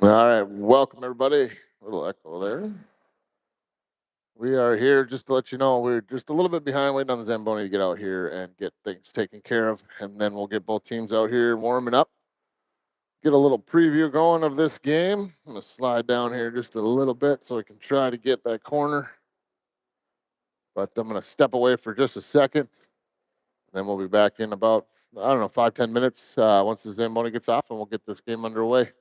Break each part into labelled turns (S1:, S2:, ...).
S1: All right, welcome everybody. A little echo there. We are here just to let you know we're just a little bit behind waiting on the Zamboni to get out here and get things taken care of. And then we'll get both teams out here warming up. Get a little preview going of this game. I'm going to slide down here just a little bit so we can try to get that corner. But I'm going to step away for just a second. Then we'll be back in about, 5-10 minutes once the Zamboni gets off, and we'll get this game underway.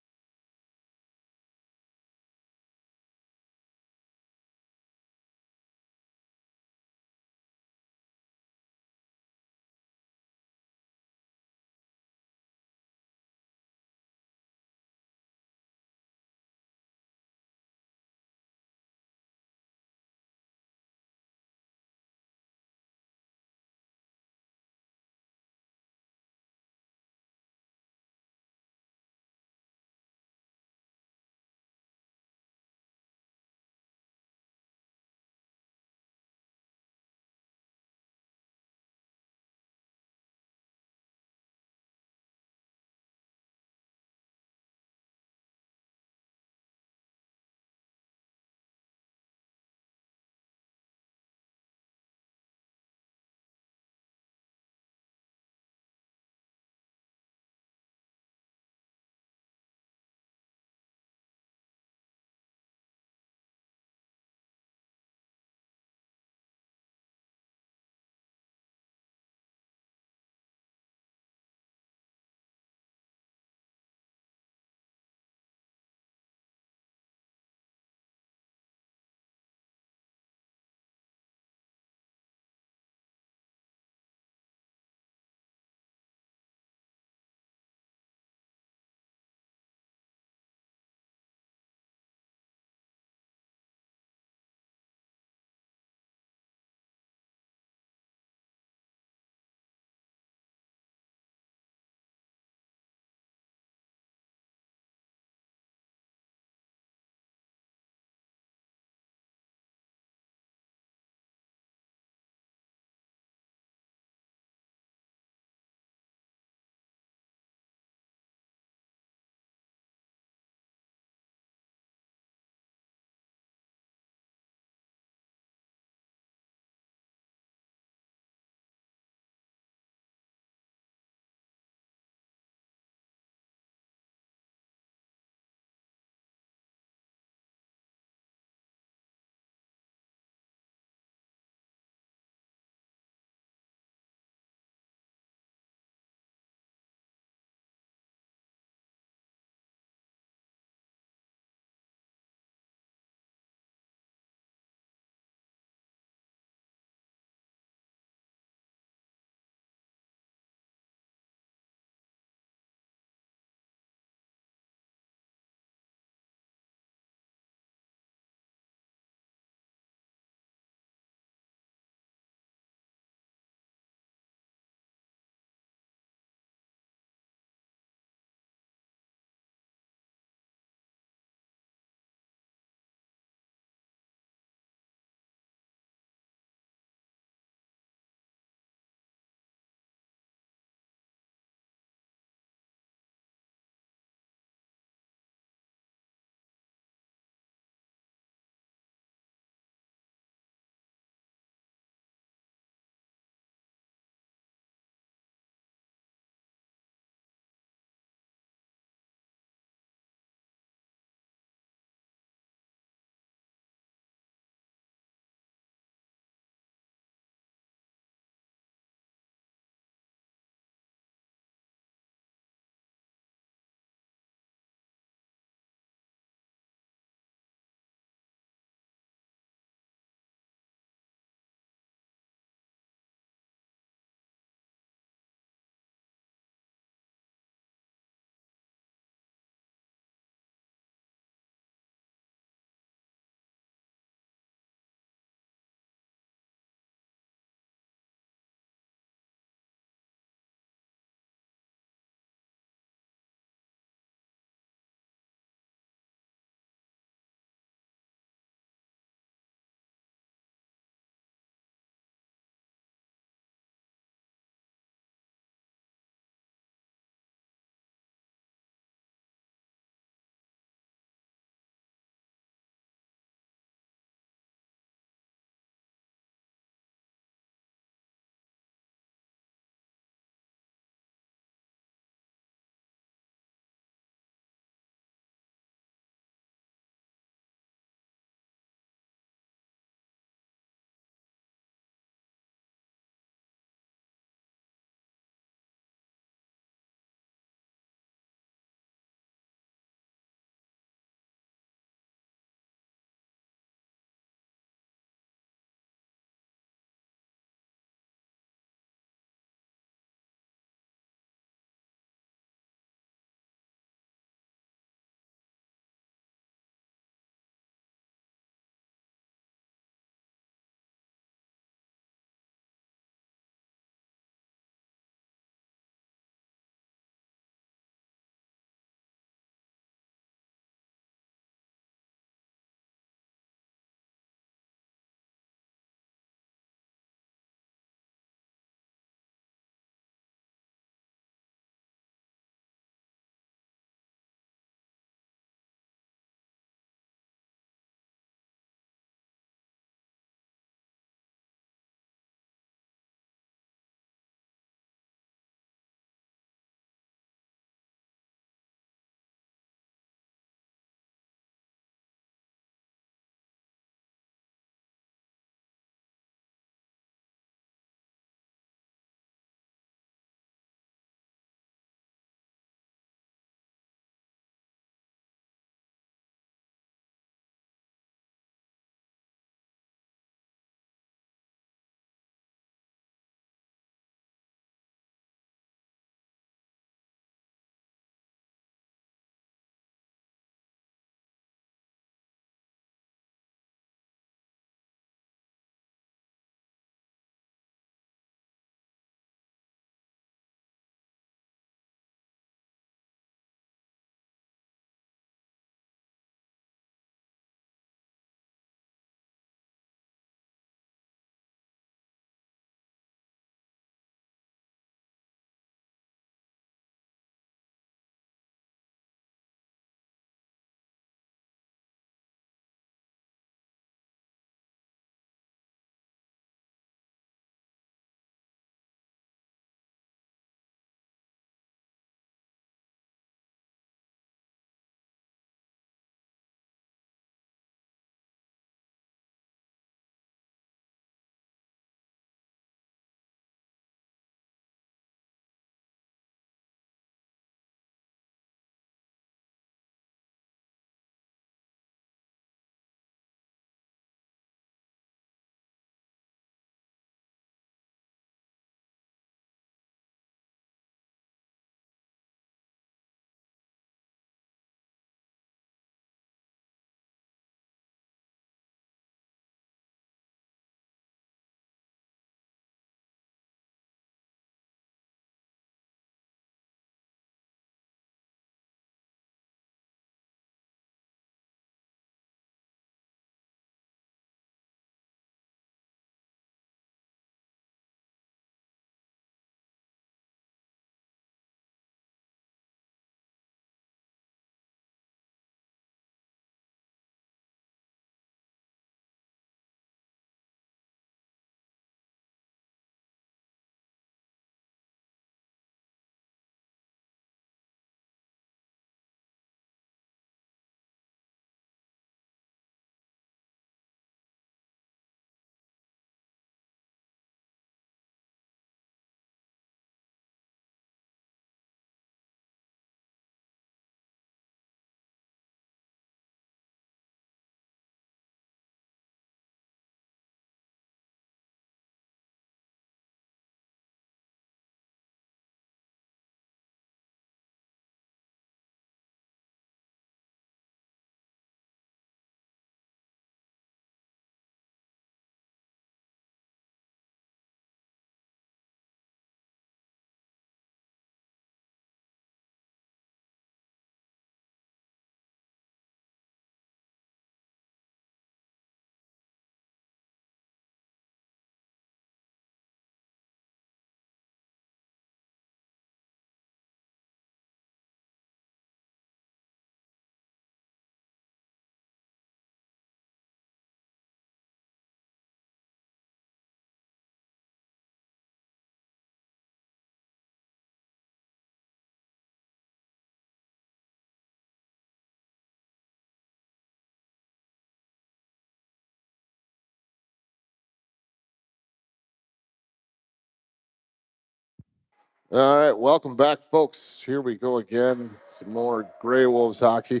S1: All right, welcome back, folks. Here we go again. Some more Grey Wolves hockey.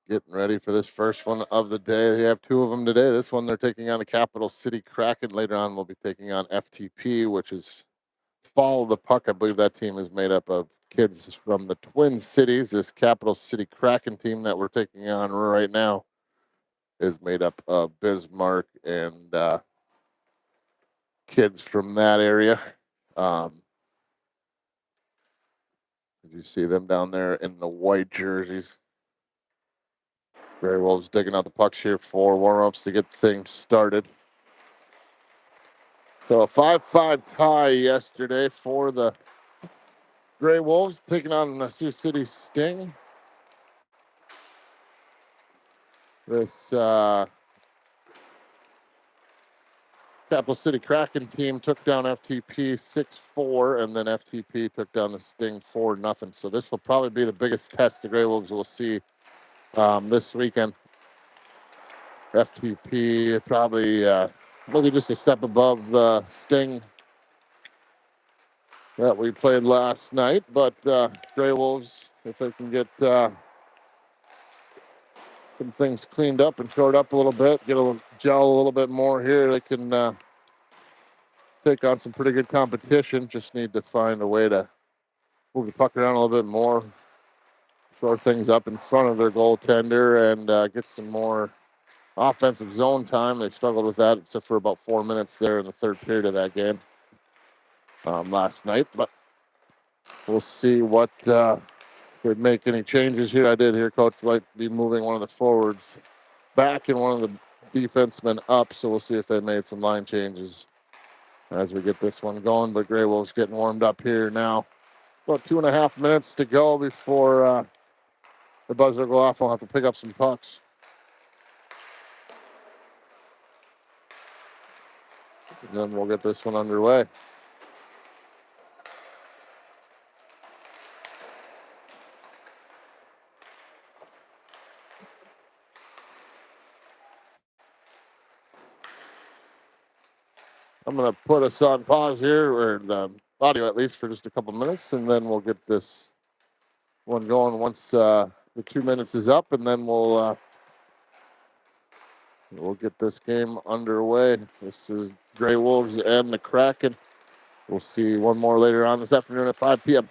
S1: Getting ready for this first one of the day. They have two of them today. This one they're taking on the Capital City Kraken. Later on, we'll be taking on FTP, which is Follow the Puck. I believe that team is made up of kids from the Twin Cities. This Capital City Kraken team that we're taking on right now is made up of Bismarck and kids from that area. You see them down there in the white jerseys. Grey Wolves digging out the pucks here for warm-ups to get things started. So a 5-5 tie yesterday for the Grey Wolves, taking on the Sioux City Sting. This Capital City Kraken team took down FTP 6-4, and then FTP took down the Sting 4-0. So this will probably be the biggest test the Grey Wolves will see this weekend. FTP probably maybe just a step above the Sting that we played last night, but Grey Wolves, if they can get some things cleaned up and shored up a little bit, get a gel a little bit more here, they can take on some pretty good competition. Just need to find a way to move the puck around a little bit more, shore things up in front of their goaltender, and get some more offensive zone time. They struggled with that except for about 4 minutes there in the third period of that game last night, but we'll see what could make any changes here. I did hear Coach might be moving one of the forwards back and one of the defensemen up, so we'll see if they made some line changes as we get this one going. But Grey Wolves getting warmed up here now. About 2.5 minutes to go before the buzzer will go off. We'll have to pick up some pucks. And then we'll get this one underway. I'm going to put us on pause here, or the audio at least, for just a couple minutes, and then we'll get this one going once the 2 minutes is up, and then we'll get this game underway. This is Grey Wolves and the Kraken. We'll see one more later on this afternoon at 5 p.m.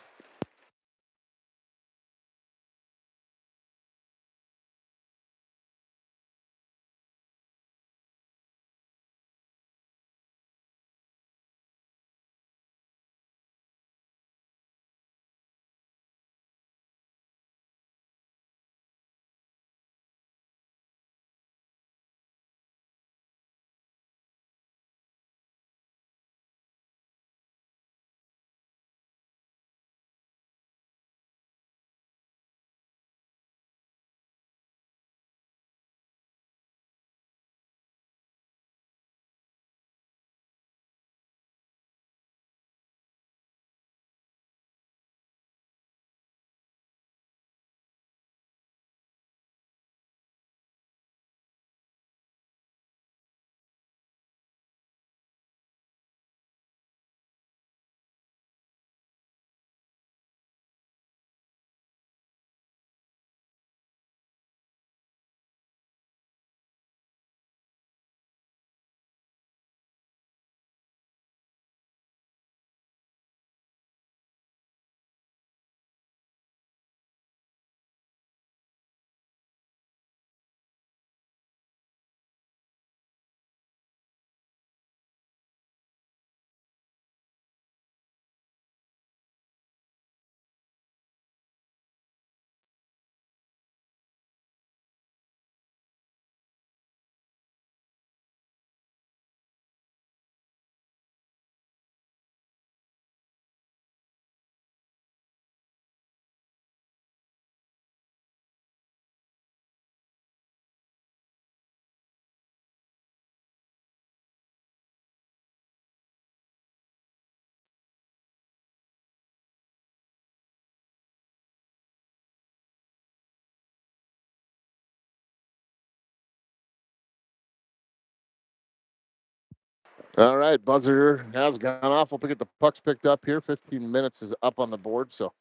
S1: All right, buzzer has gone off. We'll get the pucks picked up here. 15 minutes is up on the board. So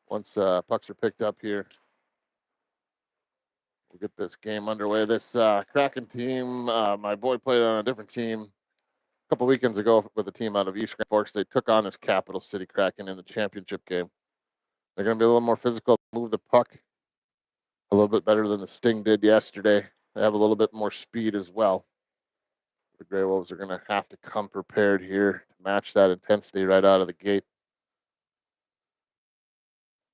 S1: once pucks are picked up here, we'll get this game underway. This Kraken team, my boy played on a different team a couple weekends ago with a team out of East Grand Forks. They took on this Capital City Kraken in the championship game. They're going to be a little more physical, move the puck a little bit better than the Sting did yesterday. They have a little bit more speed as well. The Grey Wolves are going to have to come prepared here to match that intensity right out of the gate.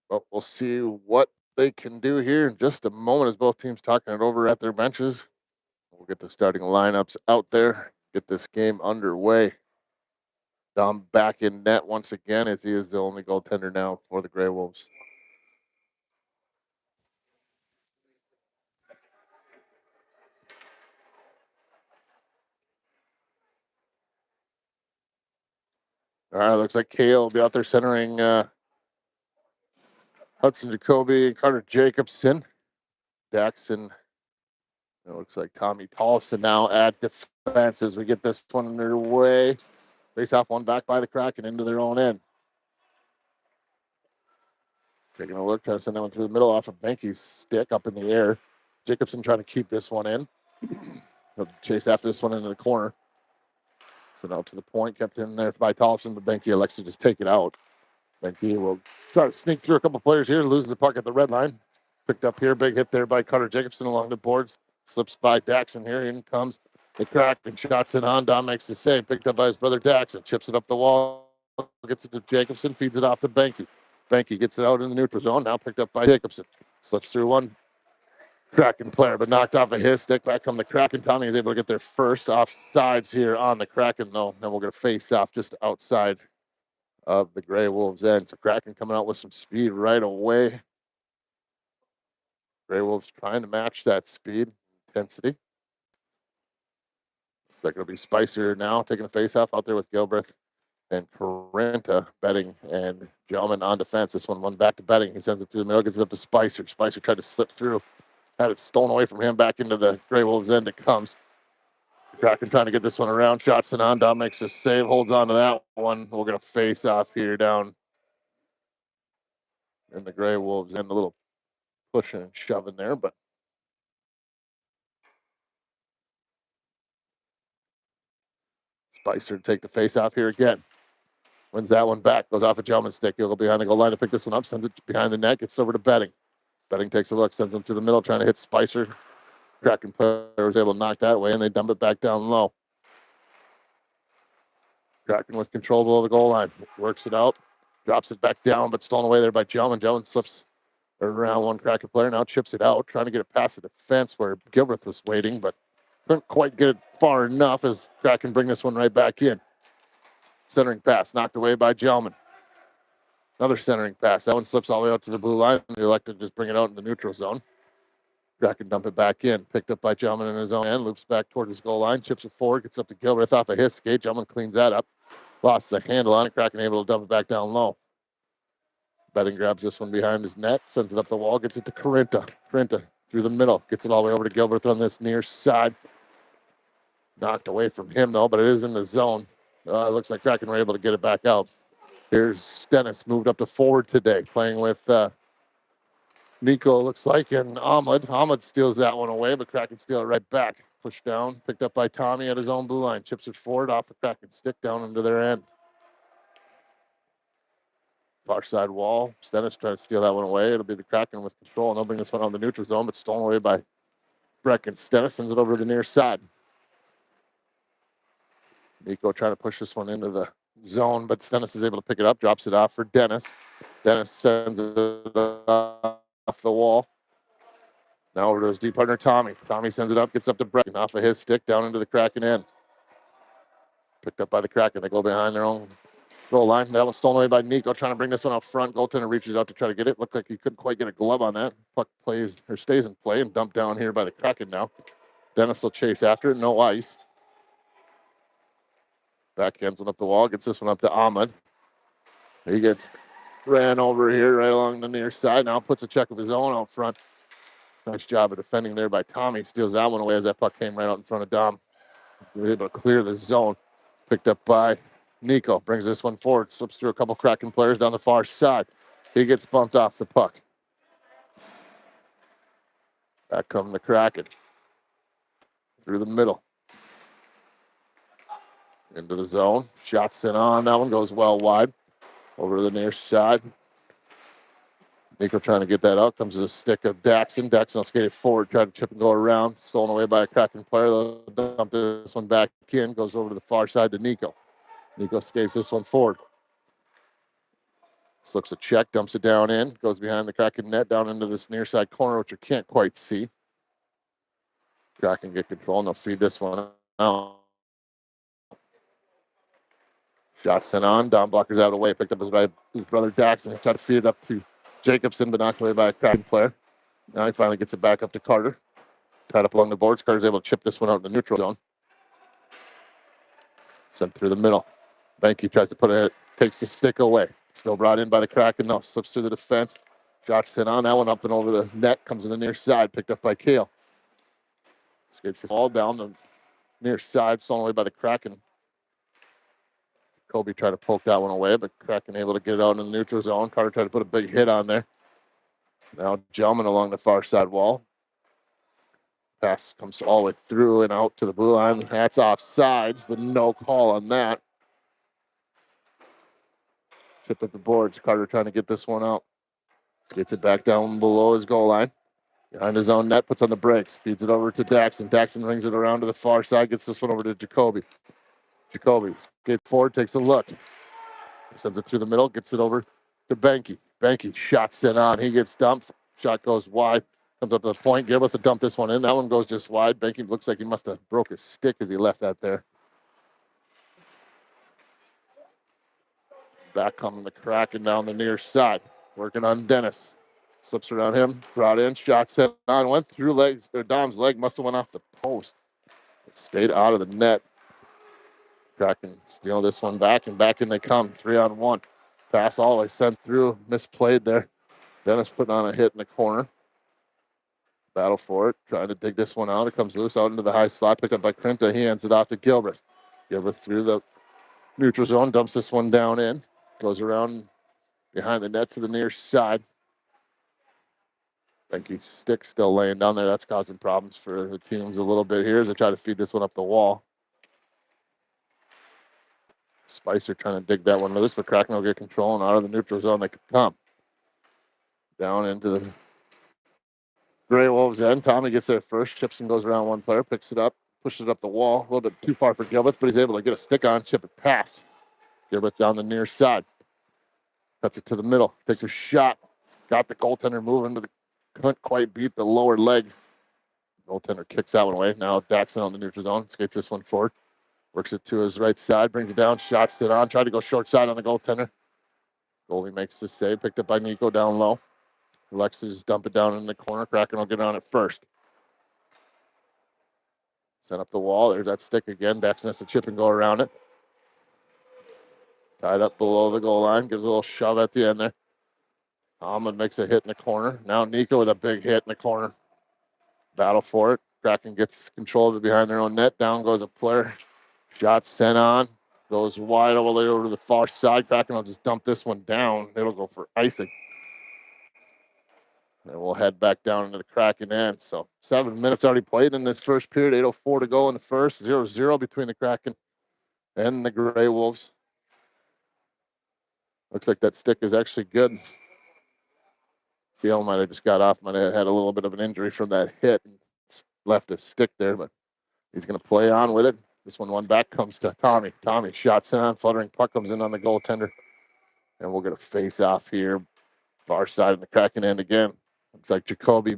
S1: But we'll see what they can do here in just a moment as both teams talking it over at their benches. We'll get the starting lineups out there, get this game underway. Dom back in net once again as he is the only goaltender now for the Grey Wolves. All right, looks like Kale will be out there centering Hudson Jacoby and Carter Jacobson. Daxon. It looks like Tommy Tollefson now at defense as we get this one underway. Face off one back by the Kraken into their own end. Taking a look, trying to send that one through the middle off of Banky's stick up in the air. Jacobson trying to keep this one in. He'll chase after this one into the corner. Sent out to the point, kept in there by Tollefson, but Banky elects to just take it out. Banky will try to sneak through a couple players here, loses the puck at the red line. Picked up here, big hit there by Carter Jacobson along the boards. Slips by Daxon here, in comes the Kraken, shots it on. Dom makes the save, picked up by his brother Daxon, chips it up the wall, gets it to Jacobson, feeds it off to Banky. Banky gets it out in the neutral zone, now picked up by Jacobson. Slips through one Kraken player, but knocked off of his stick. Back come the Kraken. Tommy is able to get their first offsides here on the Kraken, though. Then we're going to face off just outside of the Grey Wolves' end. So Kraken coming out with some speed right away. Grey Wolves trying to match that speed, intensity. Looks like it'll be Spicer now taking the face-off out there with Gilbreth and Carenta betting and Gelman on defense. This one back to betting. He sends it through the middle, gets it up to Spicer. Spicer tried to slip through, had it stolen away from him back into the Grey Wolves' end. It comes. Kraken trying to get this one around. Shots and on. Dom makes a save, holds on to that one. We're going to face off here down in the Grey Wolves' end. A little pushing and shoving there, but Spicer to take the face off here again. Wins that one back. Goes off a Gelman stick. He'll go behind the goal line to pick this one up. Sends it behind the net. Gets over to Betting. Betting takes a look. Sends him to the middle, trying to hit Spicer. Kraken player was able to knock that way, and they dump it back down low. Kraken with control below the goal line. Works it out. Drops it back down, but stolen away there by Gelman. Gelman slips around one Kraken player. Now chips it out. Trying to get it past the defense where Gilbreth was waiting, but couldn't quite get it far enough as Kraken bring this one right back in. Centering pass knocked away by Gelman. Another centering pass. That one slips all the way out to the blue line. They elect to just bring it out in the neutral zone. Kraken dump it back in. Picked up by Gelman in his own end. Loops back toward his goal line. Chips it forward. Gets up to Gilbreth off of his skate. Gelman cleans that up. Lost the handle on it. Kraken able to dump it back down low. Betting grabs this one behind his net. Sends it up the wall. Gets it to Carenta. Carenta through the middle. Gets it all the way over to Gilbreth on this near side. Knocked away from him, though, but it is in the zone. It looks like Kraken were able to get it back out. Here's Stennis, moved up to forward today, playing with Nico, looks like, and Ahmed. Ahmed steals that one away, but Kraken steal it right back. Pushed down, picked up by Tommy at his own blue line. Chips it forward off the Kraken stick down into their end. Far side wall. Stennis trying to steal that one away. It'll be the Kraken with control, and they'll bring this one on the neutral zone, but stolen away by Breck, and Stennis sends it over to the near side. Nico trying to push this one into the zone, but Stennis is able to pick it up, drops it off for Dennis. Dennis sends it off the wall. Now over to his deep partner, Tommy. Tommy sends it up, gets up to Brecken off of his stick, down into the Kraken end. Picked up by the Kraken. They go behind their own goal line. That was stolen away by Nico, trying to bring this one out front. Goaltender reaches out to try to get it. Looked like he couldn't quite get a glove on that. Puck plays or stays in play and dumped down here by the Kraken now. Dennis will chase after it. No ice. Backhands one up the wall. Gets this one up to Ahmed. He gets ran over here right along the near side. Now puts a check of his own out front. Nice job of defending there by Tommy. Steals that one away as that puck came right out in front of Dom. We're able to clear the zone. Picked up by Nico. Brings this one forward. Slips through a couple Kraken players down the far side. He gets bumped off the puck. Back come the Kraken. Through the middle. Into the zone. Shot sent on. That one goes well wide. Over to the near side. Nico trying to get that out. Comes to the stick of Daxon. Daxon will skate it forward. Try to chip and go around. Stolen away by a Kraken player. They'll dump this one back in. Goes over to the far side to Nico. Nico skates this one forward. Slips a check. Dumps it down in. Goes behind the Kraken net. Down into this near side corner, which you can't quite see. Kraken get control. And they'll feed this one out. Shot sent on. Down blockers out of the way. Picked up his brother Daxon. Tried to feed it up to Jacobson, but knocked away by a Kraken player. Now he finally gets it back up to Carter. Tied up along the boards. Carter's able to chip this one out in the neutral zone. Sent through the middle. Banky tries to put it, takes the stick away. Still brought in by the Kraken. Now slips through the defense. Shot sent on. That one up and over the net. Comes in the near side. Picked up by Kale. Skates this all down the near side. Stolen away by the Kraken. Kobe tried to poke that one away, but Kraken able to get it out in the neutral zone. Carter tried to put a big hit on there. Now Gelman along the far side wall. Pass comes all the way through and out to the blue line. That's offsides, but no call on that. Chip at the boards. Carter trying to get this one out. Gets it back down below his goal line. Behind his own net, puts on the brakes. Feeds it over to Daxon. Daxon rings it around to the far side. Gets this one over to Jacoby. Jacoby skates forward, takes a look. Sends it through the middle. Gets it over to Banky. Banky shot sent on. He gets dumped. Shot goes wide. Comes up to the point. Gilbert to dump this one in. That one goes just wide. Banky looks like he must have broke his stick as he left that there. Back coming the Kraken down the near side. Working on Dennis. Slips around him. Brought in. Shot sent on. Went through legs. Or Dom's leg must have went off the post. It stayed out of the net. Kraken steal this one back, and back in they come. 3-on-1. Pass all the way sent through. Misplayed there. Dennis putting on a hit in the corner. Battle for it. Trying to dig this one out. It comes loose out into the high slot. Picked up by Krimta. He hands it off to Gilbert. Gilbert through the neutral zone. Dumps this one down in. Goes around behind the net to the near side. Benke's stick still laying down there. That's causing problems for the teams a little bit here as they try to feed this one up the wall. Spicer trying to dig that one loose, but Kraken will get control, and out of the neutral zone they could come. Down into the Grey Wolves end. Tommy gets there first. Chips and goes around one player, picks it up, pushes it up the wall. A little bit too far for Gilbert, but he's able to get a stick on, chip it past. Gilbert down the near side. Cuts it to the middle. Takes a shot. Got the goaltender moving, but couldn't quite beat the lower leg. Goaltender kicks that one away. Now Daxon on the neutral zone. Skates this one forward. Works it to his right side. Brings it down. Shots it on. Tried to go short side on the goaltender. Goalie makes the save. Picked up by Nico down low. Alexis dump it down in the corner. Kraken will get on it first. Set up the wall. There's that stick again. Daxon has to chip and go around it. Tied up below the goal line. Gives a little shove at the end there. Ahmed makes a hit in the corner. Now Nico with a big hit in the corner. Battle for it. Kraken gets control of it behind their own net. Down goes a player. Shot sent on. Goes wide all the way over to the far side. Kraken will just dump this one down. It'll go for icing. And we'll head back down into the Kraken end. So 7 minutes already played in this first period. 8:04 to go in the first. 0-0 between the Kraken and the Grey Wolves. Looks like that stick is actually good. Gale might have just got off. Might have had a little bit of an injury from that hit and left his stick there, but he's going to play on with it. This one back comes to Tommy. Tommy shot sent on. Fluttering puck comes in on the goaltender. And we'll get a face off here. Far side of the Kraken end again. Looks like Jacoby,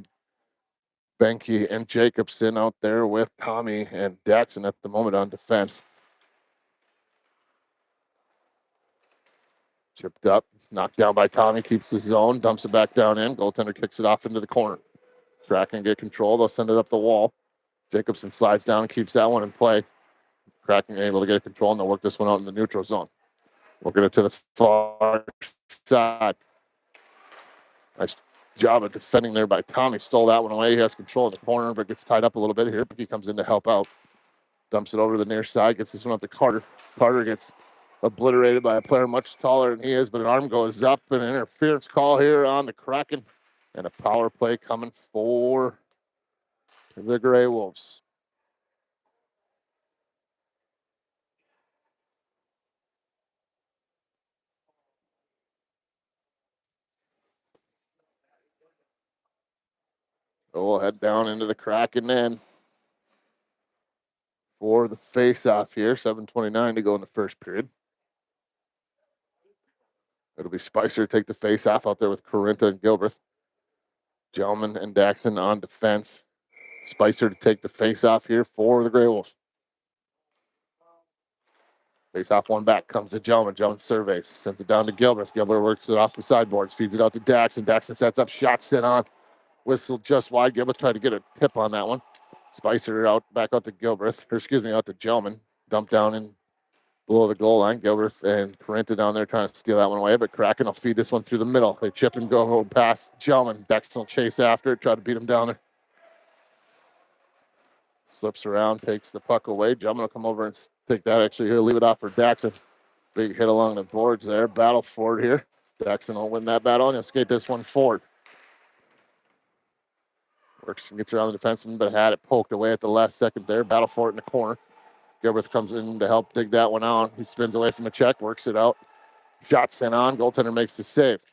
S1: Benke, and Jacobson out there with Tommy and Daxon at the moment on defense. Chipped up, knocked down by Tommy, keeps his zone, dumps it back down in. Goaltender kicks it off into the corner. Kraken get control. They'll send it up the wall. Jacobson slides down and keeps that one in play. Kraken able to get control, and they'll work this one out in the neutral zone. Working it to the far side. Nice job of defending there by Tommy. Stole that one away. He has control in the corner, but gets tied up a little bit here. He comes in to help out. Dumps it over to the near side, gets this one up to Carter. Carter gets obliterated by a player much taller than he is, but an arm goes up, and an interference call here on the Kraken. And a power play coming for the Grey Wolves. So we'll head down into the Kraken end for the face-off here. 7:29 to go in the first period. It'll be Spicer take the face-off out there with Corinta and Gilbert. Gelman and Daxon on defense. Spicer to take the face-off here for the Grey Wolves. Face-off one back, comes to Gelman. Gelman surveys, sends it down to Gilbert. Gilbert works it off the sideboards, feeds it out to Daxon. Daxon sets up, shot sent on. Whistle just wide. Gilbert tried to get a tip on that one. Spicer back out to Gilbert, out to Gelman. Dumped down in below the goal line. Gilbert and Corinta down there trying to steal that one away, but Kraken will feed this one through the middle. They chip and go past Gelman. Daxon will chase after it, try to beat him down there. Slips around, takes the puck away. Gelman will come over and take that. Actually, he'll leave it off for Daxon. Big hit along the boards there. Battle forward here. Daxon will win that battle and he'll skate this one forward. Works and gets around the defenseman, but had it poked away at the last second there. Battle for it in the corner. Gilbert comes in to help dig that one out. He spins away from a check, works it out. Shot sent on. Goaltender makes the save.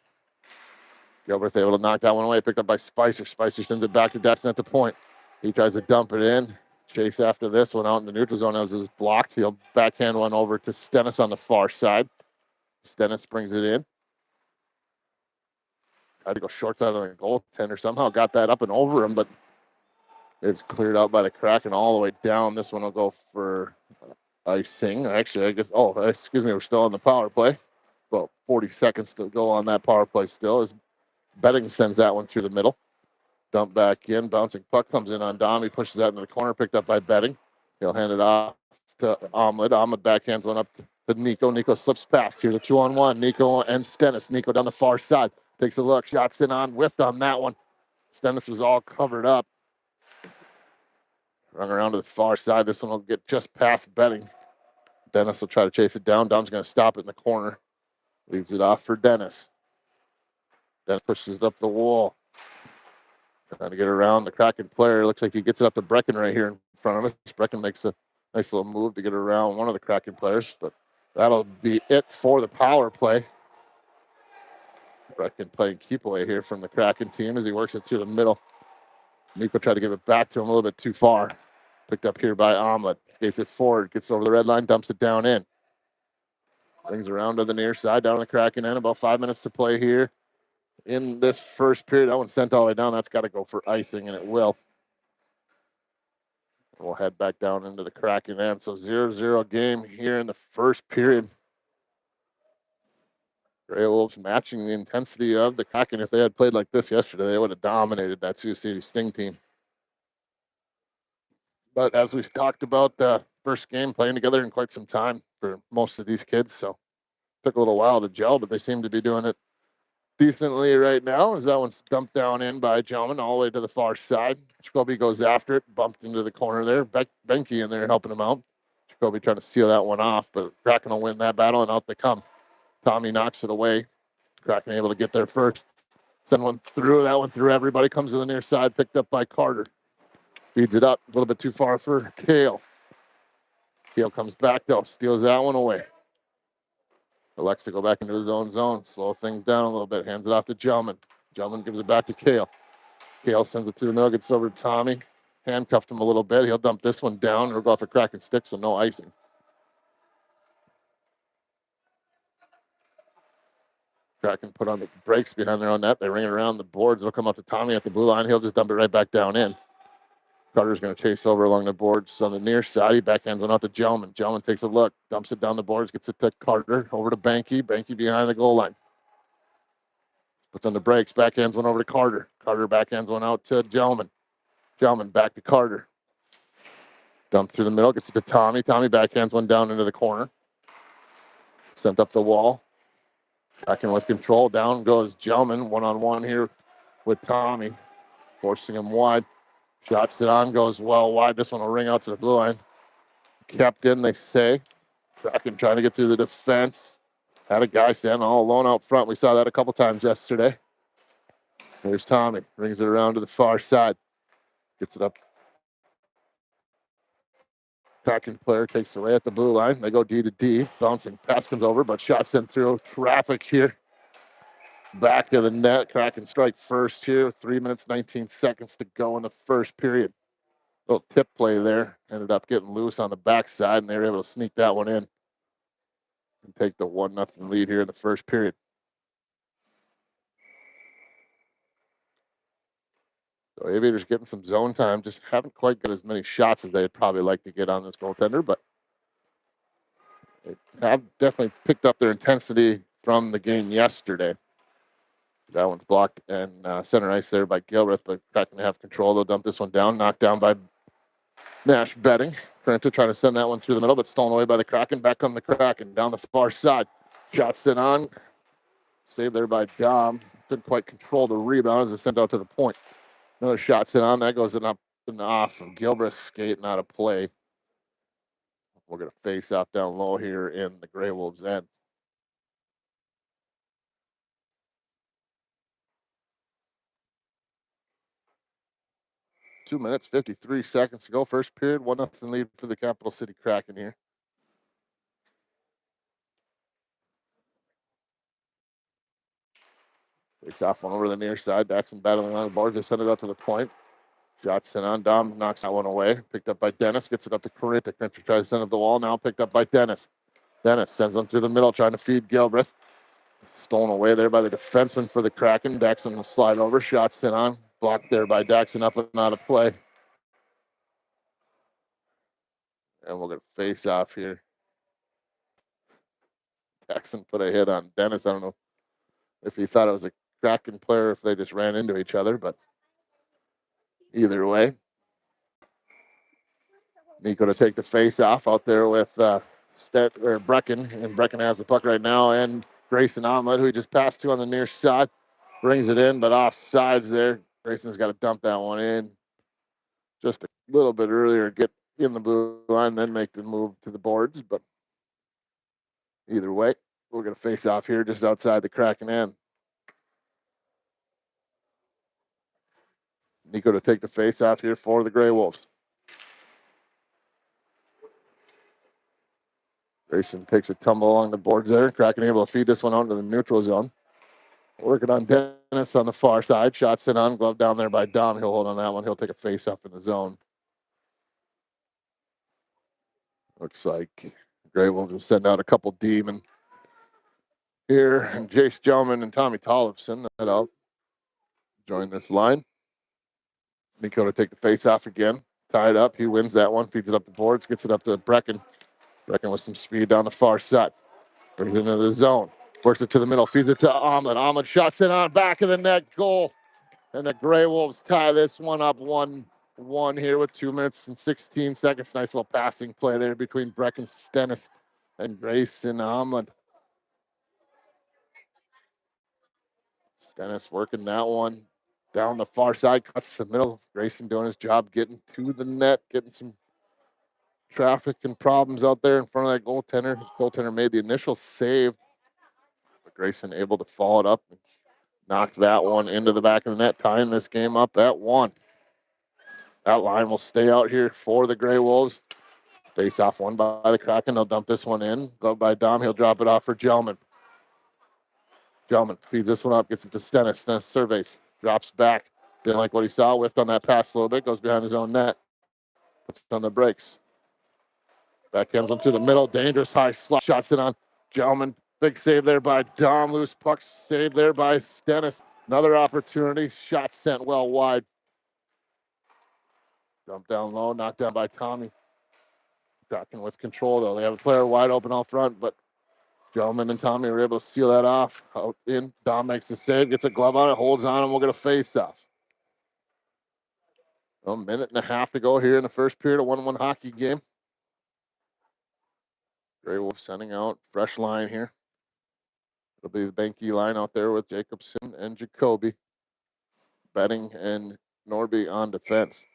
S1: Gilbert able to knock that one away. Picked up by Spicer. Spicer sends it back to Daxon at the point. He tries to dump it in. Chase after this one out in the neutral zone as it's blocked. He'll backhand one over to Stennis on the far side. Stennis brings it in. Tried to go short side on the goaltender. Somehow got that up and over him, but it's cleared out by the Kraken all the way down. This one will go for icing. Actually, I guess, excuse me, we're still on the power play. About 40 seconds to go on that power play still as Betting sends that one through the middle. Dump back in, bouncing puck comes in on Dom. He pushes that into the corner, picked up by Betting. He'll hand it off to Omelet. Omelet backhands one up to Nico. Nico slips past. Here's a 2-on-1. Nico and Stennis. Nico down the far side. Takes a look. Shots in on. Whiffed on that one. Stennis was all covered up. Run around to the far side. This one will get just past Betting. Dennis will try to chase it down. Dom's going to stop it in the corner. Leaves it off for Dennis. Dennis pushes it up the wall. Trying to get around the Kraken player. Looks like he gets it up to Brecken right here in front of us. Brecken makes a nice little move to get around one of the Kraken players, but that'll be it for the power play. Brecken playing keep away here from the Kraken team as he works it through the middle. Nico tried to give it back to him a little bit too far. Picked up here by Omelet. Skates it forward, gets over the red line, dumps it down in. Brings around to the near side, down the Kraken end. About 5 minutes to play here in this first period. That one sent all the way down. That's got to go for icing, and it will. We'll head back down into the Kraken end. So 0-0 game here in the first period. Grey Wolves matching the intensity of the Kraken. If they had played like this yesterday, they would have dominated that Sioux City Sting team. But as we talked about, the first game playing together in quite some time for most of these kids. So took a little while to gel, but they seem to be doing it decently right now as that one's dumped down in by Gelman all the way to the far side. Jacoby goes after it, bumped into the corner there. Benke in there helping him out. Jacoby trying to seal that one off, but Kraken will win that battle, and out they come. Tommy knocks it away. Kraken able to get there first. Send one through. That one through everybody. Comes to the near side, picked up by Carter. Feeds it up a little bit too far for Kale. Kale comes back, though. Steals that one away. Elects to go back into his own zone, slow things down a little bit, hands it off to Gelman. Gelman gives it back to Kale. Kale sends it through the middle, gets over to Tommy. Handcuffed him a little bit. He'll dump this one down. It'll go off a Kraken stick, so no icing. Kraken put on the brakes behind their own net. They ring it around the boards. It'll come out to Tommy at the blue line. He'll just dump it right back down in. Carter's going to chase over along the boards on the near side. He backhands one out to Gelman. Gelman takes a look, dumps it down the boards, gets it to Carter, over to Benke. Benke behind the goal line. Puts on the brakes, backhands one over to Carter. Carter backhands one out to Gelman. Gelman back to Carter. Dump through the middle, gets it to Tommy. Tommy backhands one down into the corner. Sent up the wall. Back in with control. Down goes Gelman, one-on-one here with Tommy. Forcing him wide. Shots it on, goes well wide. This one will ring out to the blue line. kept in, they say. Kraken trying to get through the defense. Had a guy standing all alone out front. We saw that a couple times yesterday. There's Tommy. Brings it around to the far side. Gets it up. Kraken player takes it away at the blue line. They go D to D. Bouncing pass comes over, but shot sent through. Traffic here. Back of the net. Kraken strike first here. 3 minutes, 19 seconds to go in the first period. Little tip play there. Ended up getting loose on the backside, and they were able to sneak that one in and take the 1-0 lead here in the first period. So Aviators getting some zone time. Just haven't quite got as many shots as they'd probably like to get on this goaltender, but they have definitely picked up their intensity from the game yesterday. That one's blocked and center ice there by Gilbreth, but Kraken have control. They'll dump this one down, knocked down by Nash Betting. Currently trying to send that one through the middle, but stolen away by the Kraken. Back on the Kraken, down the far side. Shot sent on. Saved there by Dom. Couldn't quite control the rebound as it sent out to the point. Another shot sent on. That goes in up and off of Gilbreth's skate, not a play. We're going to face off down low here in the Grey Wolves' end. 2 minutes, 53 seconds to go. First period, 1-0 lead for the Capital City Kraken here. Takes off one over the near side. Daxon battling along the boards. They send it out to the point. Shot sent on. Dom knocks that one away. Picked up by Dennis. Gets it up to Corinth. Corinth tries to send up the wall. Now picked up by Dennis. Dennis sends them through the middle, trying to feed Gilbreth. Stolen away there by the defenseman for the Kraken. Daxon will slide over. Shot sent on. Blocked there by Daxon, up and out of play. And we're going to face off here. Daxon put a hit on Dennis. I don't know if he thought it was a Kraken player, if they just ran into each other, but either way. Nico to take the face off out there with Brecken, and Brecken has the puck right now, and Grayson Omelet, who he just passed to on the near side, brings it in, but off sides there. Grayson's got to dump that one in just a little bit earlier, get in the blue line, then make the move to the boards. But either way, we're going to face off here just outside the Kraken end. Nico to take the face off here for the Grey Wolves. Grayson takes a tumble along the boards there. Kraken able to feed this one out into the neutral zone. Working on Dennis on the far side. Shots in on, glove down there by Dom. He'll hold on that one. He'll take a face off in the zone. Looks like Gray will just send out a couple demon here. And Jace Gelman and Tommy Tollefson that out. Join this line. Nico to take the face off again. Tied up. He wins that one. Feeds it up the boards. Gets it up to Brecken. Brecken with some speed down the far side. Brings it into the zone. Works it to the middle. Feeds it to Omelet. Omelet shots in on back of the net. Goal. And the Grey Wolves tie this one up 1-1 here with 2 minutes and 16 seconds. Nice little passing play there between Brecken Stennis and Grayson Omelet. Stennis working that one down the far side, cuts the middle. Grayson doing his job, getting to the net, getting some traffic and problems out there in front of that goaltender. Goaltender made the initial save, but Grayson able to follow it up and knock that one into the back of the net, tying this game up at 1. That line will stay out here for the Grey Wolves. Face off one by the Kraken. They'll dump this one in. Glove by Dom. He'll drop it off for Gelman. Gelman feeds this one up, gets it to Stennis. Stennis surveys, drops back. Didn't like what he saw. Whiffed on that pass a little bit. Goes behind his own net. Puts it on the brakes. Backhands him through the middle. Dangerous high slot. Shots it on Gelman. Big save there by Dom. Loose puck save there by Stennis. Another opportunity. Shot sent well wide. Dumped down low. Knocked down by Tommy. Kraken with control, though. They have a player wide open out front, but Gelman and Tommy were able to seal that off. Out in. Dom makes the save. Gets a glove on it. Holds on, and we'll get a face-off. A minute and a half to go here in the first period of 1-1 hockey game. Grey Wolf sending out fresh line here. It'll be the Banky line out there with Jacobson and Jacoby. Betting and Norby on defense.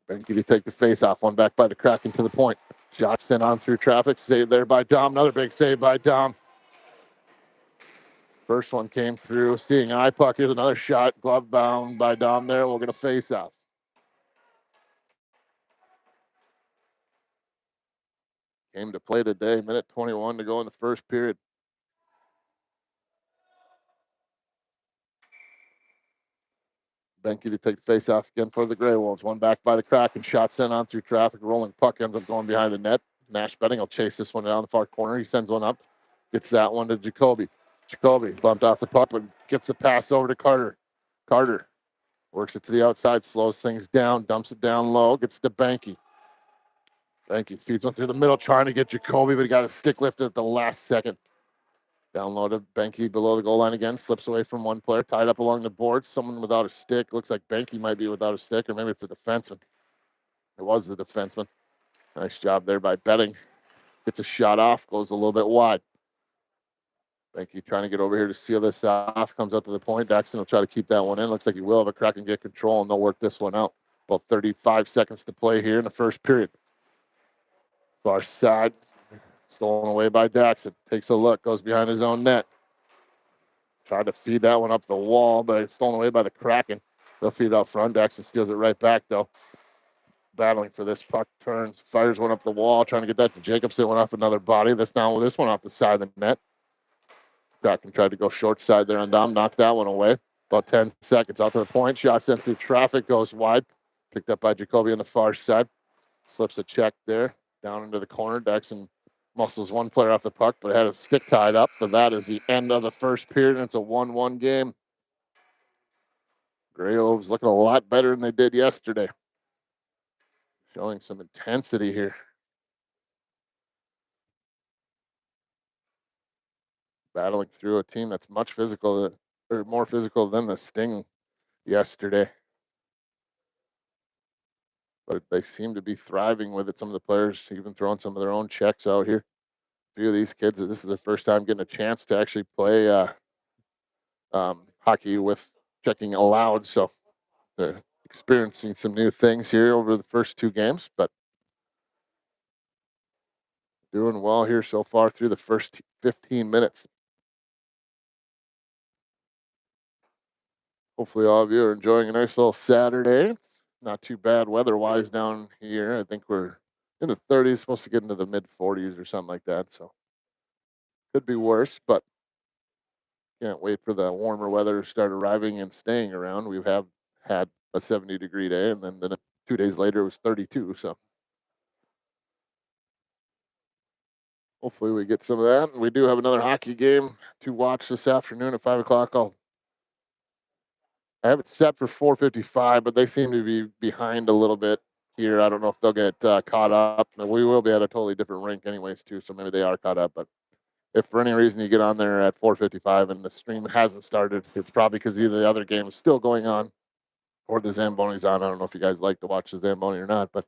S1: Benke to take the face off. One back by the Kraken to the point. Shot sent on through traffic. Saved there by Dom. Another big save by Dom. First one came through. Seeing eye puck. Here's another shot. Glove bound by Dom there. We'll get a face off. Came to play today. Minute 21 to go in the first period. Benke to take the face off again for the Grey Wolves. One back by the Kraken. Shot sent on through traffic. Rolling puck ends up going behind the net. Nash Betting will chase this one down the far corner. He sends one up. Gets that one to Jacoby. Jacoby bumped off the puck, but gets the pass over to Carter. Carter works it to the outside, slows things down, dumps it down low, gets to Benke. Benke feeds one through the middle, trying to get Jacoby, but he got a stick lifted at the last second. Down low to Benke below the goal line again, slips away from one player, tied up along the boards. Someone without a stick. Looks like Benke might be without a stick, or maybe it's the defenseman. It was the defenseman. Nice job there by Betting. Gets a shot off, goes a little bit wide. Benke trying to get over here to seal this off. Comes up to the point. Daxton will try to keep that one in. Looks like he will, but Kraken get control, and they'll work this one out. About 35 seconds to play here in the first period. Far side, stolen away by Daxton. Takes a look, goes behind his own net. Tried to feed that one up the wall, but it's stolen away by the Kraken. They'll feed it out front. Daxton steals it right back, though. Battling for this puck, turns, fires one up the wall, trying to get that to Jacobson. Went off another body. This one off the side of the net. Kraken tried to go short side there on Dom, knocked that one away. About 10 seconds out to the point. Shot sent through traffic, goes wide. Picked up by Jacoby on the far side. Slips a check there, down into the corner. Daxton muscles one player off the puck, but had a stick tied up. But that is the end of the first period, and it's a 1-1 game. Grey Wolves looking a lot better than they did yesterday. Showing some intensity here. Battling through a team that's much physical, or more physical than the Sting yesterday. But they seem to be thriving with it. Some of the players even throwing some of their own checks out here. A few of these kids, this is their first time getting a chance to actually play hockey with checking allowed. So they're experiencing some new things here over the first two games, but doing well here so far through the first 15 minutes. Hopefully all of you are enjoying a nice little Saturday. Not too bad weather-wise down here. I think we're in the 30s, supposed to get into the mid-40s or something like that. So could be worse, but can't wait for the warmer weather to start arriving and staying around. We have had a 70-degree day, and then 2 days later it was 32. So hopefully we get some of that. And we do have another hockey game to watch this afternoon at 5 o'clock. I have it set for 4:55, but they seem to be behind a little bit here. I don't know if they'll get caught up. We will be at a totally different rink anyways, too, so maybe they are caught up. But if for any reason you get on there at 4:55 and the stream hasn't started, it's probably because either the other game is still going on or the Zamboni's on. I don't know if you guys like to watch the Zamboni or not, but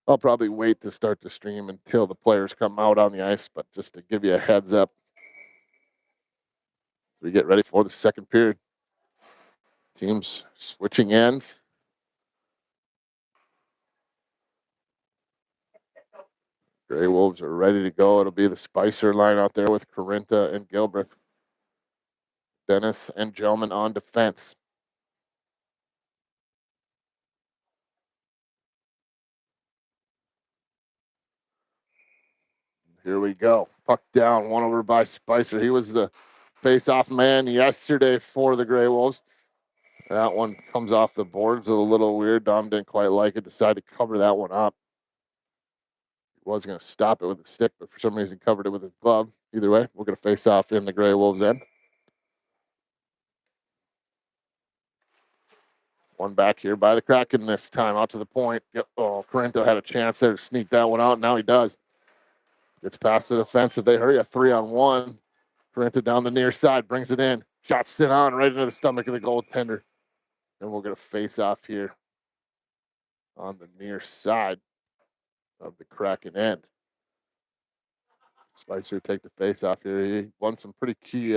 S1: I'll probably wait to start the stream until the players come out on the ice. But just to give you a heads up, we get ready for the second period. Teams switching ends. Grey Wolves are ready to go. It'll be the Spicer line out there with Corinta and Gilbert. Dennis and Gelman on defense. Here we go. Puck down, one over by Spicer. He was the face-off man yesterday for the Grey Wolves. That one comes off the boards a little weird. Dom didn't quite like it, decided to cover that one up. He was going to stop it with a stick, but for some reason covered it with his glove. Either way, we're going to face off in the Grey Wolves' end. One back here by the Kraken this time, out to the point. Oh, Corinto had a chance there to sneak that one out. Now he does. Gets past the defensive. They hurry a 3-on-1. Corinto down the near side, brings it in. Shot sent on right into the stomach of the goaltender. And we'll get a face-off here on the near side of the Kraken end. Spicer take the face-off here. He won some pretty key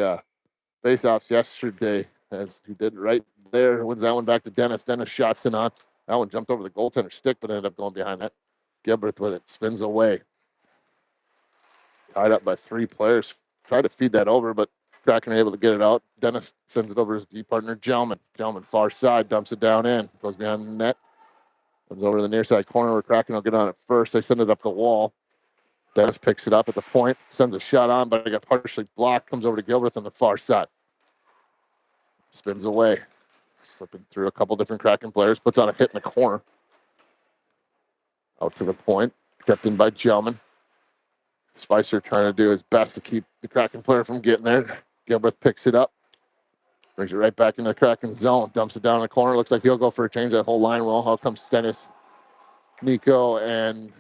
S1: face-offs yesterday, as he did right there. Wins that one back to Dennis. Dennis shots in on. That one jumped over the goaltender stick, but ended up going behind that. Gilbert with it, spins away. Tied up by 3 players. Tried to feed that over, but Kraken able to get it out. Dennis sends it over to his D partner, Gelman. Gelman, far side, dumps it down in. Goes behind the net. Comes over to the near side corner where Kraken will get on it first. They send it up the wall. Dennis picks it up at the point, sends a shot on, but it got partially blocked. Comes over to Gilbert on the far side. Spins away. Slipping through a couple different Kraken players. Puts on a hit in the corner. Out to the point. Kept in by Gelman. Spicer trying to do his best to keep the Kraken player from getting there. Gilbert picks it up. Brings it right back into the Kraken zone. Dumps it down in the corner. Looks like he'll go for a change. That whole line will. Out comes Stennis, Nico, and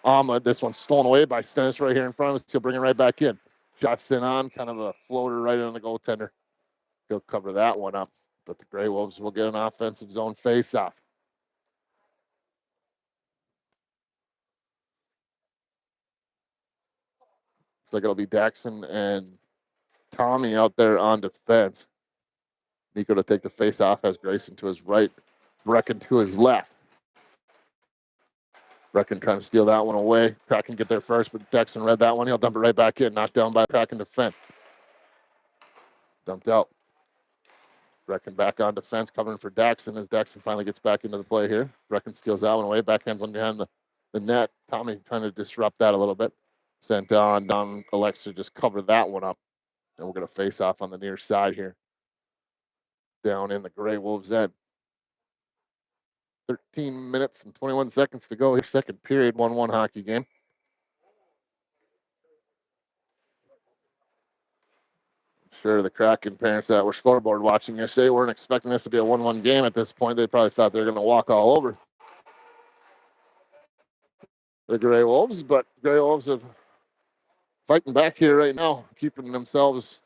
S1: Ahmed. This one's stolen away by Stennis right here in front of us. He'll bring it right back in. Shots in on. Kind of a floater right on the goaltender. He'll cover that one up. But the Grey Wolves will get an offensive zone face-off. Looks like it'll be Daxon and Tommy out there on defense. Nico to take the face-off, has Grayson to his right, Brecken to his left. Brecken trying to steal that one away. Kraken get there first, but Daxon read that one. He'll dump it right back in. Knocked down by Kraken defense. Dumped out. Brecken back on defense, covering for Daxon as Daxon finally gets back into the play here. Brecken steals that one away. Backhands one behind the net. Tommy trying to disrupt that a little bit. Sent on. Don Alexa just covered that one up. And we're going to face off on the near side here. Down in the Grey Wolves' end. 13 minutes and 21 seconds to go. Here, second period, 1-1 hockey game. I'm sure the Kraken parents that were scoreboard watching yesterday weren't expecting this to be a 1-1 game at this point. They probably thought they were going to walk all over the Grey Wolves, but Grey Wolves are fighting back here right now, keeping themselves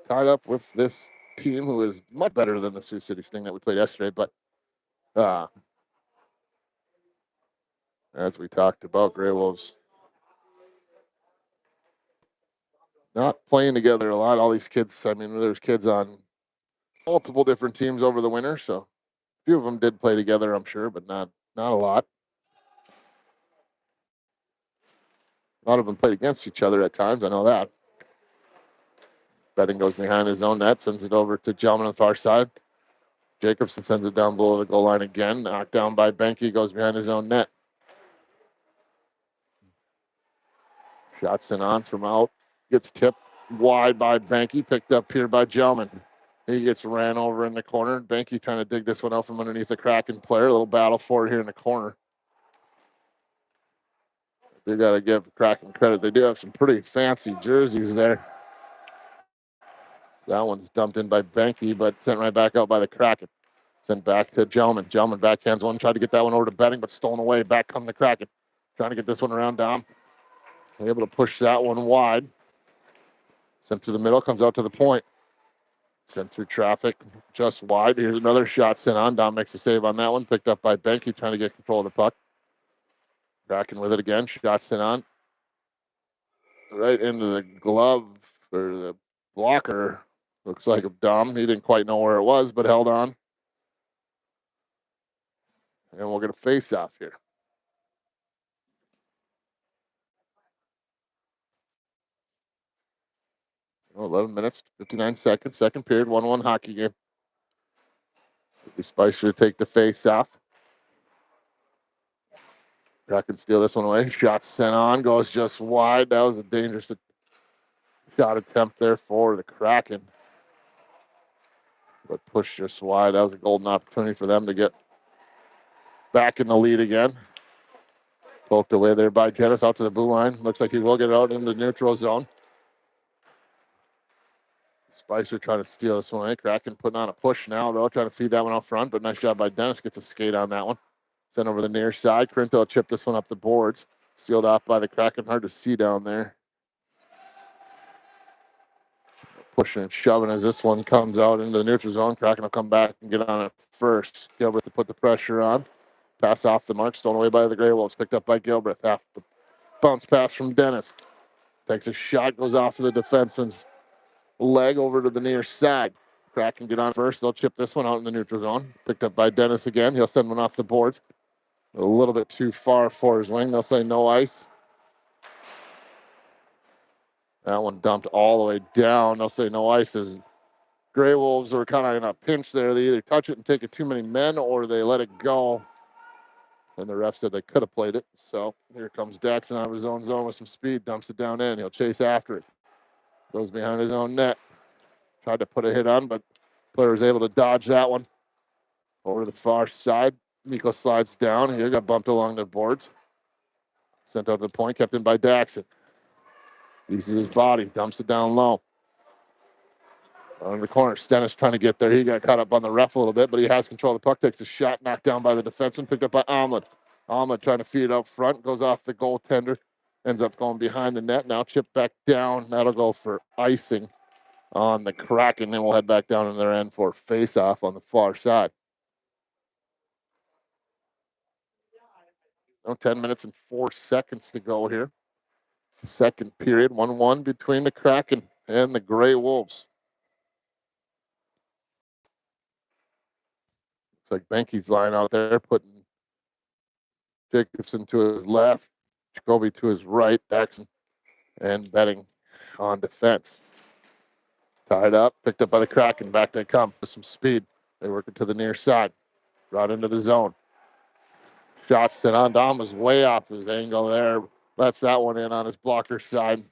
S1: tied up with this team who is much better than the Sioux City Sting that we played yesterday. But as we talked about, Grey Wolves not playing together a lot. All these kids, I mean, there's kids on multiple different teams over the winter, so a few of them did play together, I'm sure, but not a lot. A lot of them played against each other at times. I know that. Betting goes behind his own net, sends it over to Gelman on the far side. Jacobson sends it down below the goal line again. Knocked down by Benke, goes behind his own net. Shots in on from out. Gets tipped wide by Benke, picked up here by Gelman. He gets ran over in the corner. Benke trying to dig this one out from underneath the Kraken player. A little battle for it here in the corner. You got to give Kraken credit. They do have some pretty fancy jerseys there. That one's dumped in by Benke, but sent right back out by the Kraken. Sent back to Gelman. Gelman backhands one. Tried to get that one over to Betting, but stolen away. Back come the Kraken. Trying to get this one around Dom. Able to push that one wide. Sent through the middle. Comes out to the point. Sent through traffic. Just wide. Here's another shot sent on. Dom makes a save on that one. Picked up by Benke. Trying to get control of the puck. Kraken with it again. Shot sent on. Right into the glove or the blocker. Looks like a Dom. He didn't quite know where it was, but held on. And we'll get a face-off here. 11 minutes, 59 seconds, second period, 1-1 hockey game. Spicer to take the face-off. Kraken steal this one away. Shot sent on, goes just wide. That was a dangerous shot attempt there for the Kraken. But pushed just wide. That was a golden opportunity for them to get back in the lead again. Poked away there by Dennis out to the blue line. Looks like he will get it out into the neutral zone. Spicer trying to steal this one away. Kraken putting on a push now, though, trying to feed that one out front, but nice job by Dennis. Gets a skate on that one. Sent over the near side. Corinto chipped this one up the boards. Sealed off by the Kraken. Hard to see down there. Pushing and shoving as this one comes out into the neutral zone. Kraken will come back and get on it first. Gilbert to put the pressure on. Pass off the mark. Stolen away by the Grey Wolves. Picked up by Gilbert. Half the bounce pass from Dennis. Takes a shot. Goes off to the defenseman's leg over to the near side. Kraken get on first. They'll chip this one out in the neutral zone. Picked up by Dennis again. He'll send one off the boards. A little bit too far for his wing. They'll say no ice. That one dumped all the way down. They'll say no ice as Grey Wolves were kind of in a pinch there. They either touch it and take it too many men or they let it go. And the ref said they could have played it. So here comes Daxon out of his own zone with some speed. Dumps it down in. He'll chase after it. Goes behind his own net. Tried to put a hit on, but player was able to dodge that one. Over to the far side. Mikko slides down. He got bumped along the boards. Sent out to the point. Kept in by Daxon. Uses his body. Dumps it down low. On the corner, Stennis trying to get there. He got caught up on the ref a little bit, but he has control of the puck. Takes a shot, knocked down by the defenseman, picked up by Omelet. Omelet trying to feed it out front, goes off the goaltender, ends up going behind the net. Now chipped back down. That'll go for icing on the Kraken. Then we'll head back down in their end for face-off on the far side. 10 minutes and 4 seconds to go here. Second period, 1-1 between the Kraken and the Grey Wolves. Looks like Benke's line out there, putting Jacobson to his left, Jacoby to his right, Daxon, and betting on defense. Tied up, picked up by the Kraken, back they come with some speed. They work it to the near side, brought into the zone. Shots sent on. Dom was way off his angle there, lets that one in on his blocker side.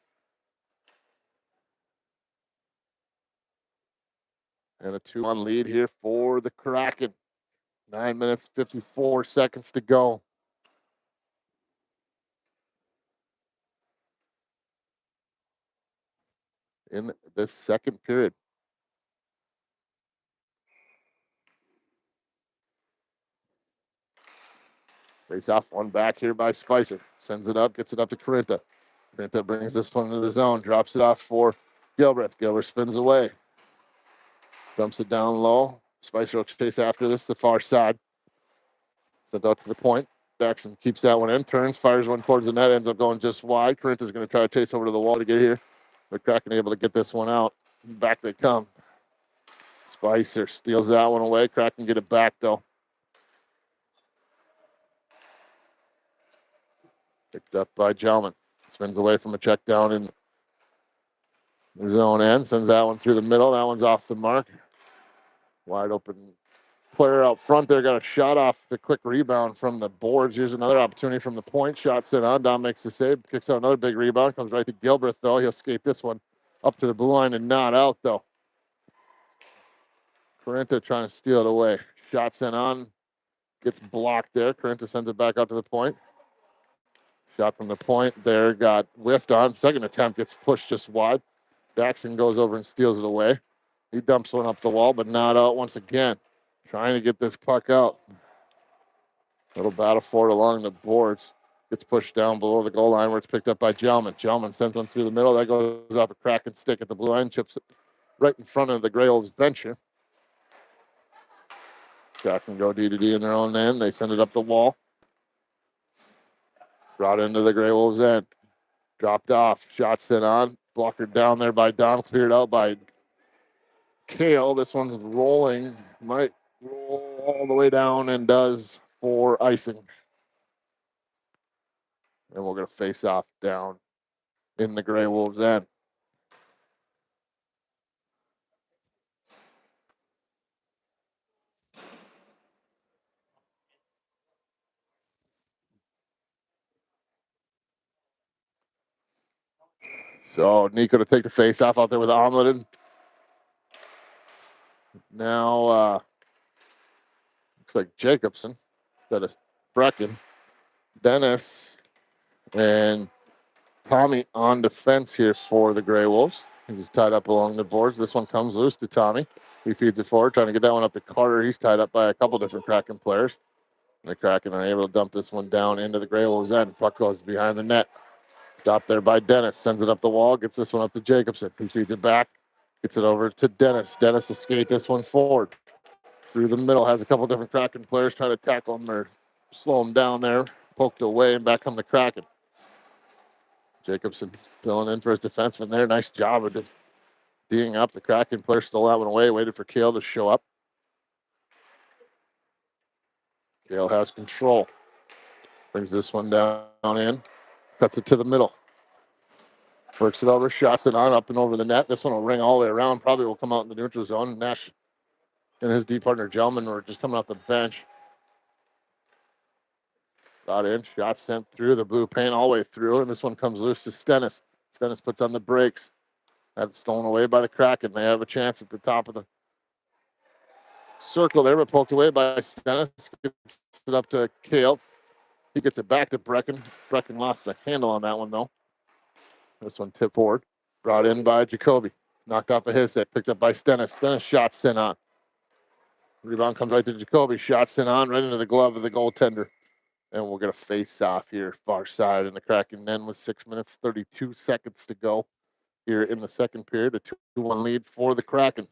S1: And a 2-1 lead here for the Kraken. 9 minutes, 54 seconds to go. In this second period. Face off one back here by Spicer. Sends it up, gets it up to Corinta. Corinta brings this one into the zone, drops it off for Gilbreth. Gilbreth spins away. Dumps it down low. Spicer will chase after this, the far side. Sent out to the point. Jackson keeps that one in, turns, fires one towards the net, ends up going just wide. Corinta's going to try to chase over to the wall to get here. But Kraken able to get this one out. Back they come. Spicer steals that one away. Kraken get it back, though. Picked up by Gelman. Spins away from a check down in the zone end. Sends that one through the middle. That one's off the mark. Wide open player out front there. Got a shot off the quick rebound from the boards. Here's another opportunity from the point. Shot sent on. Dom makes the save. Kicks out another big rebound. Comes right to Gilbreth, though. He'll skate this one up to the blue line and not out, though. Corinta trying to steal it away. Shot sent on. Gets blocked there. Corinta sends it back out to the point. Shot from the point there, got whiffed on. Second attempt gets pushed just wide. Daxon goes over and steals it away. He dumps one up the wall, but not out once again. Trying to get this puck out. Little battle for it along the boards. Gets pushed down below the goal line where it's picked up by Gelman. Gelman sends one through the middle. That goes off a Kraken stick at the blue line. Chips it right in front of the Grey Wolves bench here. Kraken go D-to-D in their own end. They send it up the wall. Brought into the Grey Wolves end. Dropped off. Shot sent on. Blocker down there by Dom. Cleared out by Kale. This one's rolling. Might roll all the way down and does for icing. And we're going to face off down in the Grey Wolves end. So Nico to take the face off out there with Omelet. Now looks like Jacobson instead of Brecken. Dennis and Tommy on defense here for the Grey Wolves. He's tied up along the boards. This one comes loose to Tommy. He feeds it forward, trying to get that one up to Carter. He's tied up by a couple different Kraken players. And the Kraken are able to dump this one down into the Grey Wolves end. Puck goes behind the net. Stopped there by Dennis. Sends it up the wall. Gets this one up to Jacobson. He feeds it back. Gets it over to Dennis. Dennis will skate this one forward. Through the middle. Has a couple different Kraken players trying to tackle him or slow him down there. Poked away and back come the Kraken. Jacobson filling in for his defenseman there. Nice job of D'ing up. The Kraken player stole that one away, waited for Kale to show up. Kale has control. Brings this one down in. Cuts it to the middle. Works it over, shots it on up and over the net. This one will ring all the way around. Probably will come out in the neutral zone. Nash and his D partner, Gelman, were just coming off the bench. Got in, shot sent through the blue paint all the way through, and this one comes loose to Stennis. Stennis puts on the brakes. That's stolen away by the Kraken. They have a chance at the top of the circle there, but poked away by Stennis. Gets it up to Kale. He gets it back to Brecken. Brecken lost the handle on that one, though. This one tipped forward. Brought in by Jacoby. Knocked off of his stick. Picked up by Stennis. Stennis shot sent on. Rebound comes right to Jacoby. Shot sent on right into the glove of the goaltender. And we'll get a face-off here, far side in the Kraken end with 6 minutes, 32 seconds to go here in the second period. A 2-1 lead for the Kraken.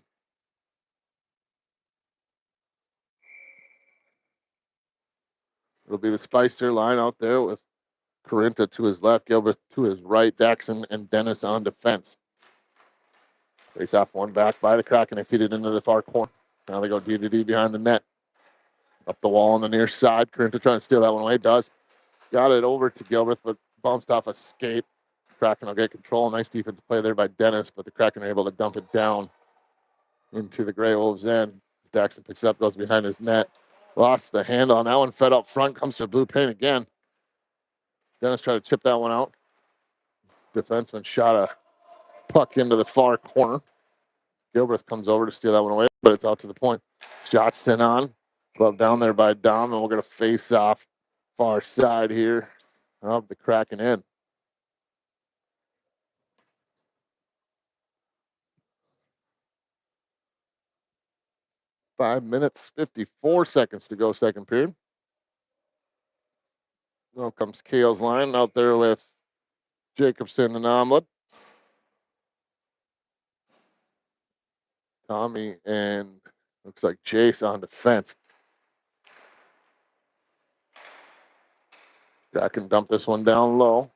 S1: It'll be the Spicer line out there with Corinta to his left, Gilbert to his right, Daxon and Dennis on defense. Face-off one back by the Kraken. They feed it into the far corner. Now they go D-to-D behind the net. Up the wall on the near side. Corinta trying to steal that one away. Does. Got it over to Gilbert, but bounced off a skate. Kraken will get control. Nice defensive play there by Dennis, but the Kraken are able to dump it down into the Grey Wolves' end. Daxon picks it up, goes behind his net. Lost the handle on that one. Fed up front, comes to blue paint again. Dennis tried to chip that one out. Defenseman shot a puck into the far corner. Gilbert comes over to steal that one away, but it's out to the point. Shot sent on. Glove down there by Dom, and we're going to face off far side here of the Kraken end. Five minutes, 54 seconds to go, second period. Now comes Kale's line out there with Jacobson and Omelet. Tommy and looks like Jace on defense. Kraken dump this one down low.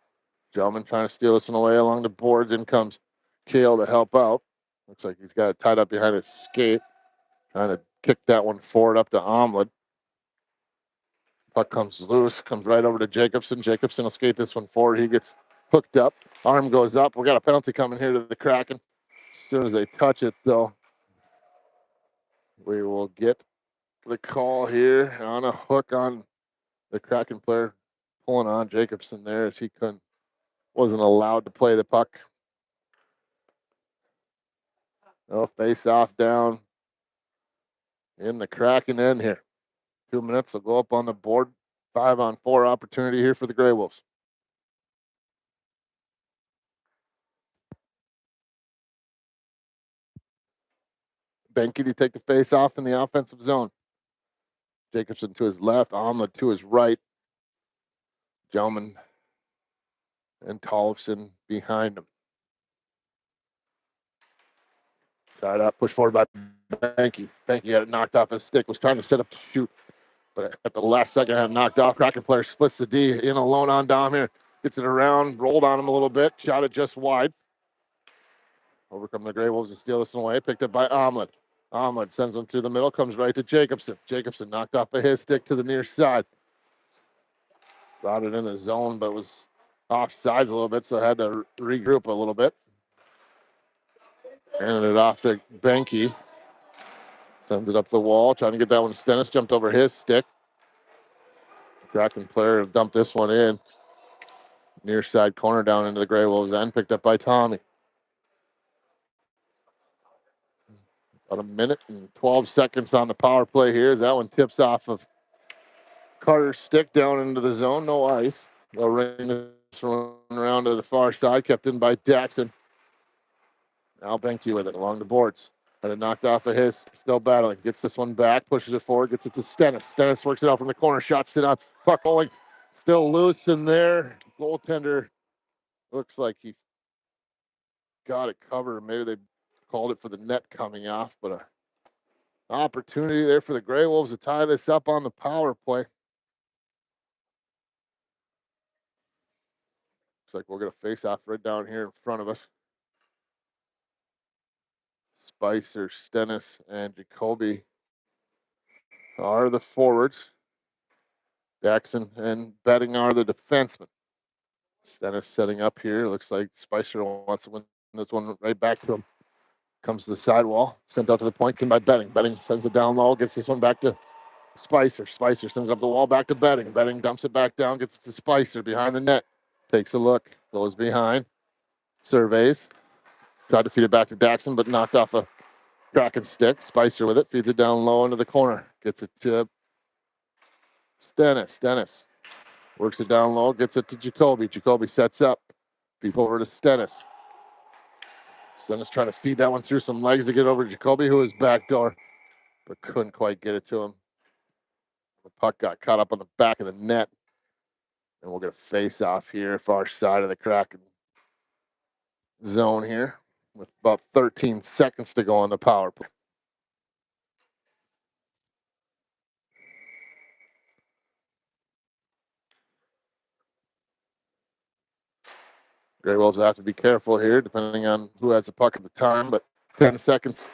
S1: Gentleman trying to steal this one away along the boards. In comes Kale to help out. Looks like he's got it tied up behind his skate. Trying to kick that one forward up to Omelet. Puck comes loose, comes right over to Jacobson. Jacobson will skate this one forward. He gets hooked up. Arm goes up. We got a penalty coming here to the Kraken. As soon as they touch it, though, we will get the call here on a hook on the Kraken player, pulling on Jacobson there as he wasn't allowed to play the puck. They'll face off down in the Kraken end here. 2 minutes will go up on the board. 5-on-4 opportunity here for the Grey Wolves. Benke to take the face off in the offensive zone. Jacobson to his left, Omelet to his right. Gelman and Tollefson behind him. Tied up, push forward by Benke. Benke got it knocked off his stick, was trying to set up to shoot, but at the last second had it knocked off. Kraken player splits the D in alone on Dom here. Gets it around, rolled on him a little bit, shot it just wide. Overcome the Grey Wolves to steal this one away. Picked up by Omelet. Omelet sends one through the middle, comes right to Jacobson. Jacobson knocked off of his stick to the near side. Brought it in the zone, but was off sides a little bit, so had to regroup a little bit. Handed it off to Benke. Sends it up the wall, trying to get that one to Stennis. Jumped over his stick. The Kraken player dumped this one in. Near side corner down into the Grey Wolves end. Picked up by Tommy. About a minute and 12 seconds on the power play here as that one tips off of Carter's stick down into the zone. No ice. They'll ring this one around to the far side. Kept in by Daxon. Now Benke with it along the boards. Had it knocked off of his. Still battling. Gets this one back. Pushes it forward. Gets it to Stennis. Stennis works it out from the corner. Shots it up. Puck rolling. Still loose in there. Goaltender looks like he got it covered. Maybe they called it for the net coming off, but an opportunity there for the Grey Wolves to tie this up on the power play. Looks like we're going to face off right down here in front of us. Spicer, Stennis, and Jacoby are the forwards. Jackson and Betting are the defensemen. Stennis setting up here. Looks like Spicer wants to win this one right back to him. Comes to the sidewall, sent out to the point, by Betting. Betting sends it down low, gets this one back to Spicer. Spicer sends it up the wall back to Betting. Betting dumps it back down, gets it to Spicer behind the net. Takes a look, goes behind, surveys. Tried to feed it back to Daxon, but knocked off a Kraken stick. Spicer with it, feeds it down low into the corner. Gets it to Stennis. Stennis works it down low, gets it to Jacoby. Jacoby sets up, feed over to Stennis. Stennis trying to feed that one through some legs to get over to Jacoby, who is backdoor, but couldn't quite get it to him. The puck got caught up on the back of the net. And we'll get a face off here, far side of the Kraken zone here, with about 13 seconds to go on the power play. Grey Wolves have to be careful here, depending on who has the puck at the time, but 10 seconds